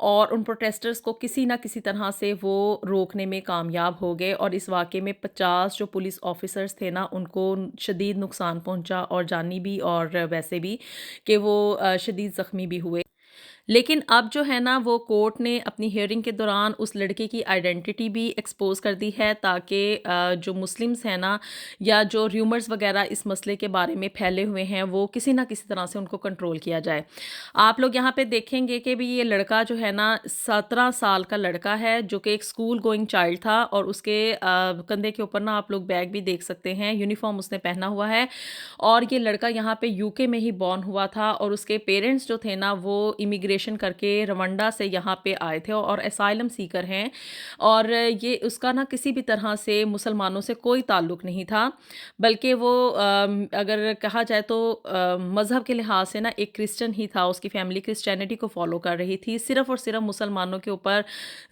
اور ان پروٹیسٹرز کو کسی نہ کسی طرح سے وہ روکنے میں کامیاب ہو گئے، اور اس واقعے میں 50 جو پولیس آفیسرز تھے نا ان کو شدید نقصان پہنچا، اور جانی بھی اور ویسے بھی کہ وہ شدید زخمی بھی ہوئے۔ لیکن اب جو ہے نا وہ کورٹ نے اپنی ہیئرنگ کے دوران اس لڑکے کی آئیڈینٹی بھی ایکسپوز کر دی ہے، تاکہ جو مسلمز ہیں نا یا جو ریومرز وغیرہ اس مسئلے کے بارے میں پھیلے ہوئے ہیں وہ کسی نہ کسی طرح سے ان کو کنٹرول کیا جائے۔ آپ لوگ یہاں پہ دیکھیں گے کہ بھی یہ لڑکا جو ہے نا 17 سال کا لڑکا ہے، جو کہ ایک اسکول گوئنگ چائلڈ تھا، اور اس کے کندھے کے اوپر نا آپ لوگ بیگ بھی دیکھ سکتے ہیں، یونیفارم اس نے پہنا ہوا ہے، اور یہ لڑکا یہاں پہ یو کے میں ہی بورن ہوا تھا، اور اس کے پیرنٹس جو تھے نا وہ امیگریشن کر کے روانڈا سے یہاں پہ آئے تھے اور اسائلم سیکر ہیں، اور یہ اس کا نا کسی بھی طرح سے مسلمانوں سے کوئی تعلق نہیں تھا، بلکہ وہ اگر کہا جائے تو مذہب کے لحاظ سے نا ایک کرسچن ہی تھا، اس کی فیملی کرسچینٹی کو فالو کر رہی تھی، صرف اور صرف مسلمانوں کے اوپر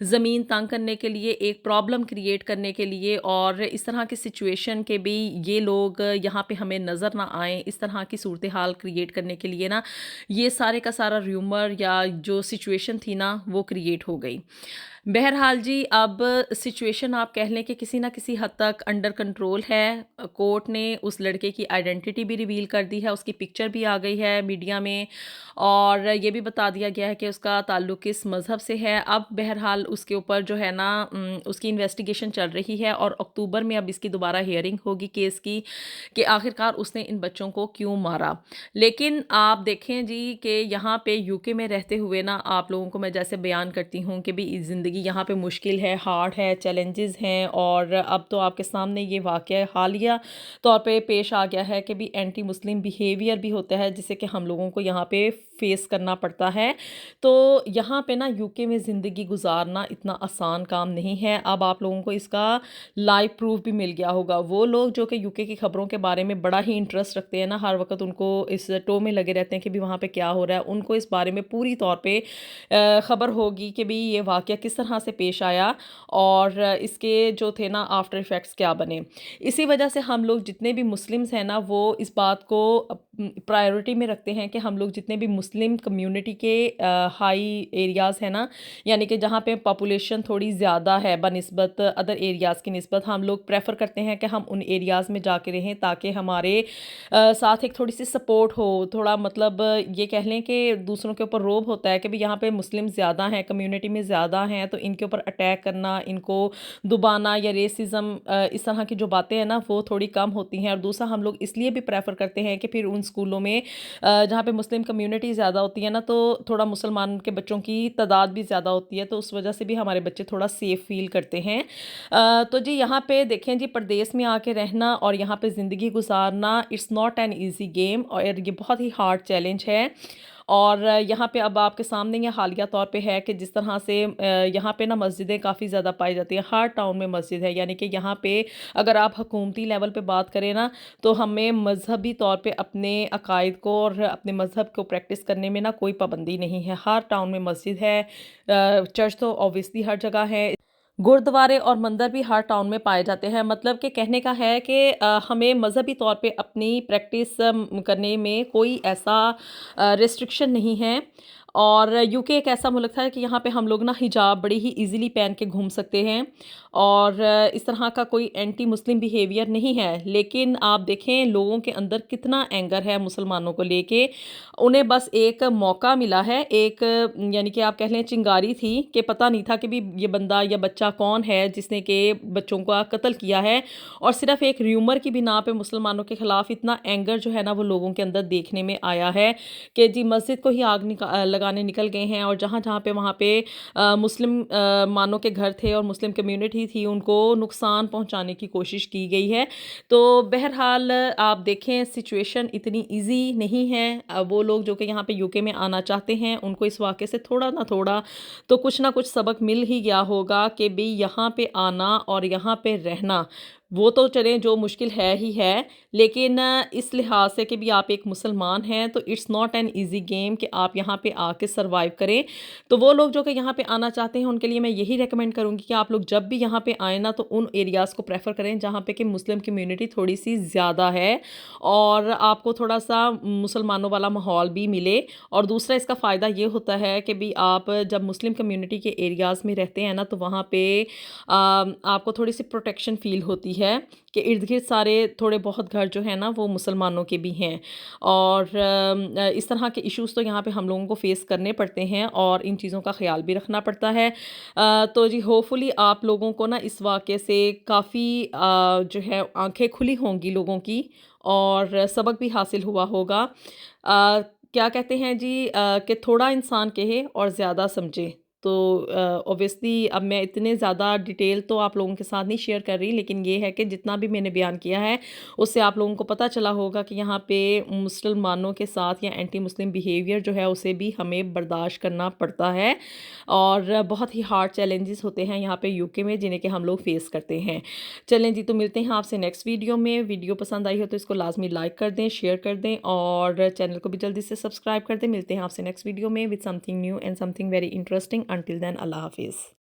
زمین تنگ کرنے کے لیے، ایک پرابلم کریٹ کرنے کے لیے، اور اس طرح کی سچویشن کے بھی یہ لوگ یہاں پہ ہمیں نظر نہ آئیں، اس طرح کی صورتحال کریٹ کرنے کے لیے نا یہ سارے کا سارا ریومر یا جو سچویشن تھی نا وہ کریٹ ہو گئی۔ بہرحال جی اب سچویشن آپ کہہ لیں کہ کسی نہ کسی حد تک انڈر کنٹرول ہے، کورٹ نے اس لڑکے کی آئیڈینٹی بھی ریویل کر دی ہے، اس کی پکچر بھی آ گئی ہے میڈیا میں، اور یہ بھی بتا دیا گیا ہے کہ اس کا تعلق کس مذہب سے ہے۔ اب بہرحال اس کے اوپر جو ہے نا اس کی انویسٹیگیشن چل رہی ہے، اور اکتوبر میں اب اس کی دوبارہ ہیئرنگ ہوگی کیس کی کہ آخرکار اس نے ان بچوں کو کیوں مارا۔ لیکن آپ دیکھیں جی کہ یہاں پہ یو کے میں رہتے ہوئے نا آپ لوگوں کو میں جیسے بیان کرتی ہوں کہ بھی زندگی یہاں پہ مشکل ہے، ہارڈ ہے، چیلنجز ہیں، اور اب تو آپ کے سامنے یہ واقعہ حالیہ طور پہ پیش آ گیا ہے کہ بھی اینٹی مسلم بیہیویئر بھی ہوتا ہے جسے کہ ہم لوگوں کو یہاں پہ فیس کرنا پڑتا ہے۔ تو یہاں پہ نا یو کے میں زندگی گزارنا اتنا آسان کام نہیں ہے۔ اب آپ لوگوں کو اس کا لائیو پروف بھی مل گیا ہوگا۔ وہ لوگ جو کہ یو کے کی خبروں کے بارے میں بڑا ہی انٹرسٹ رکھتے ہیں نا، ہر وقت ان کو اس ٹو میں لگے رہتے ہیں کہ بھی وہاں پہ کیا ہو رہا ہے، ان کو اس بارے میں پوری طور پہ خبر ہوگی کہ بھی یہ واقعہ کس طرح سے پیش آیا، اور اس کے جو تھے نا آفٹر ایفیکٹس کیا بنے۔ اسی وجہ سے ہم لوگ جتنے بھی مسلمز ہیں نا وہ اس بات کو پرائیورٹی میں رکھتے ہیں کہ ہم لوگ جتنے بھی مسلم کمیونٹی کے ہائی ایریاز ہیں نا، یعنی کہ جہاں پہ پاپولیشن تھوڑی زیادہ ہے بنسبت ادر ایریاز کی نسبت، ہم لوگ پریفر کرتے ہیں کہ ہم ان ایریاز میں جا کے رہیں تاکہ ہمارے ساتھ ایک تھوڑی سی سپورٹ ہو، تھوڑا مطلب یہ کہہ لیں کہ دوسروں کے اوپر روب ہوتا ہے کہ بھی یہاں پہ مسلم زیادہ ہیں، کمیونٹی میں زیادہ ہیں، تو ان کے اوپر اٹیک کرنا، ان کو دبانا یا ریسزم اس طرح کی جو باتیں ہیں نا وہ تھوڑی کم ہوتی ہیں۔ اور دوسرا ہم لوگ اس لیے بھی پریفر کرتے ہیں کہ پھر ان اسکولوں میں جہاں پہ مسلم کمیونٹی زیادہ ہوتی ہے نا تو تھوڑا مسلمان کے بچوں کی تعداد بھی زیادہ ہوتی ہے، تو اس وجہ سے بھی ہمارے بچے تھوڑا سیف فیل کرتے ہیں۔ تو جی یہاں پہ دیکھیں جی پردیس میں آ کے رہنا اور یہاں پہ زندگی گزارنا it's not an easy game, اور یہ بہت ہی ہارڈ چیلنج ہے۔ اور یہاں پہ اب آپ کے سامنے یہ حالیہ طور پہ ہے کہ جس طرح سے یہاں پہ نا مسجدیں کافی زیادہ پائی جاتی ہیں، ہر ٹاؤن میں مسجد ہے، یعنی کہ یہاں پہ اگر آپ حکومتی لیول پہ بات کریں نا تو ہمیں مذہبی طور پہ اپنے عقائد کو اور اپنے مذہب کو پریکٹس کرنے میں نا کوئی پابندی نہیں ہے، ہر ٹاؤن میں مسجد ہے، چرچ تو اوبویسلی ہر جگہ ہے، گردوارے اور مندر بھی ہر ٹاؤن میں پائے جاتے ہیں۔ مطلب کہ کہنے کا ہے کہ ہمیں مذہبی طور پہ اپنی پریکٹس کرنے میں کوئی ایسا ریسٹرکشن نہیں ہے۔ اور یو کے ایک ایسا ملک تھا کہ یہاں پہ ہم لوگ نا حجاب بڑی ہی ایزیلی پہن کے گھوم سکتے ہیں، اور اس طرح کا کوئی اینٹی مسلم بیہیویئر نہیں ہے۔ لیکن آپ دیکھیں لوگوں کے اندر کتنا اینگر ہے مسلمانوں کو لے کے، انہیں بس ایک موقع ملا ہے، ایک یعنی کہ آپ کہہ لیں چنگاری تھی کہ پتہ نہیں تھا کہ بھی یہ بندہ یا بچہ کون ہے جس نے کہ بچوں کا قتل کیا ہے، اور صرف ایک ریومر کی بنا پہ مسلمانوں کے خلاف اتنا اینگر جو ہے نا وہ لوگوں کے اندر دیکھنے میں آیا ہے کہ جی مسجد کو ہی آگ لگانے نکل گئے ہیں، اور جہاں جہاں پہ وہاں پہ مسلم مانوں کے گھر تھے اور مسلم کمیونٹی تھی ان کو نقصان پہنچانے کی کوشش کی گئی ہے۔ تو بہرحال آپ دیکھیں سچویشن اتنی ایزی نہیں ہے۔ وہ لوگ جو کہ یہاں پہ یو کے میں آنا چاہتے ہیں ان کو اس واقعے سے تھوڑا نہ تھوڑا تو کچھ نہ کچھ سبق مل ہی گیا ہوگا کہ بھی یہاں پہ آنا اور یہاں پہ رہنا وہ تو چلیں جو مشکل ہے ہی ہے، لیکن اس لحاظ سے کہ بھی آپ ایک مسلمان ہیں تو it's not an easy game کہ آپ یہاں پہ آ کے سروائیو کریں۔ تو وہ لوگ جو کہ یہاں پہ آنا چاہتے ہیں ان کے لیے میں یہی ریکمینڈ کروں گی کہ آپ لوگ جب بھی یہاں پہ آئیں نا تو ان ایریاز کو پریفر کریں جہاں پہ کہ مسلم کمیونٹی تھوڑی سی زیادہ ہے، اور آپ کو تھوڑا سا مسلمانوں والا ماحول بھی ملے۔ اور دوسرا اس کا فائدہ یہ ہوتا ہے کہ بھی آپ جب مسلم کمیونٹی کے ایریاز میں رہتے ہیں نا تو وہاں پہ آپ کو تھوڑی سی پروٹیکشن فیل ہوتی ہے کہ ارد گرد سارے تھوڑے بہت گھر جو ہیں نا وہ مسلمانوں کے بھی ہیں، اور اس طرح کے ایشوز تو یہاں پہ ہم لوگوں کو فیس کرنے پڑتے ہیں اور ان چیزوں کا خیال بھی رکھنا پڑتا ہے۔ تو جی ہوپفلی آپ لوگوں کو نا اس واقعے سے کافی جو ہے آنکھیں کھلی ہوں گی لوگوں کی، اور سبق بھی حاصل ہوا ہوگا۔ کیا کہتے ہیں جی کہ تھوڑا انسان کہے اور زیادہ سمجھے۔ تو اوبیسلی اب میں اتنے زیادہ ڈیٹیل تو آپ لوگوں کے ساتھ نہیں شیئر کر رہی، لیکن یہ ہے کہ جتنا بھی میں نے بیان کیا ہے اس سے آپ لوگوں کو پتہ چلا ہوگا کہ یہاں پہ مسلمانوں کے ساتھ یا اینٹی مسلم بیہیویئر جو ہے اسے بھی ہمیں برداشت کرنا پڑتا ہے، اور بہت ہی ہارڈ چیلنجز ہوتے ہیں یہاں پہ یو کے میں جنہیں کہ ہم لوگ فیس کرتے ہیں۔ چلیں جی، تو ملتے ہیں آپ سے نیکسٹ ویڈیو میں۔ ویڈیو پسند آئی ہو تو اس کو لازمی لائک کر دیں، شیئر کر دیں، اور چینل کو بھی جلدی سے سبسکرائب کر دیں۔ ملتے ہیں آپ سے نیکسٹ ویڈیو میں with something new and something very interesting. Until then اللہ حافظ۔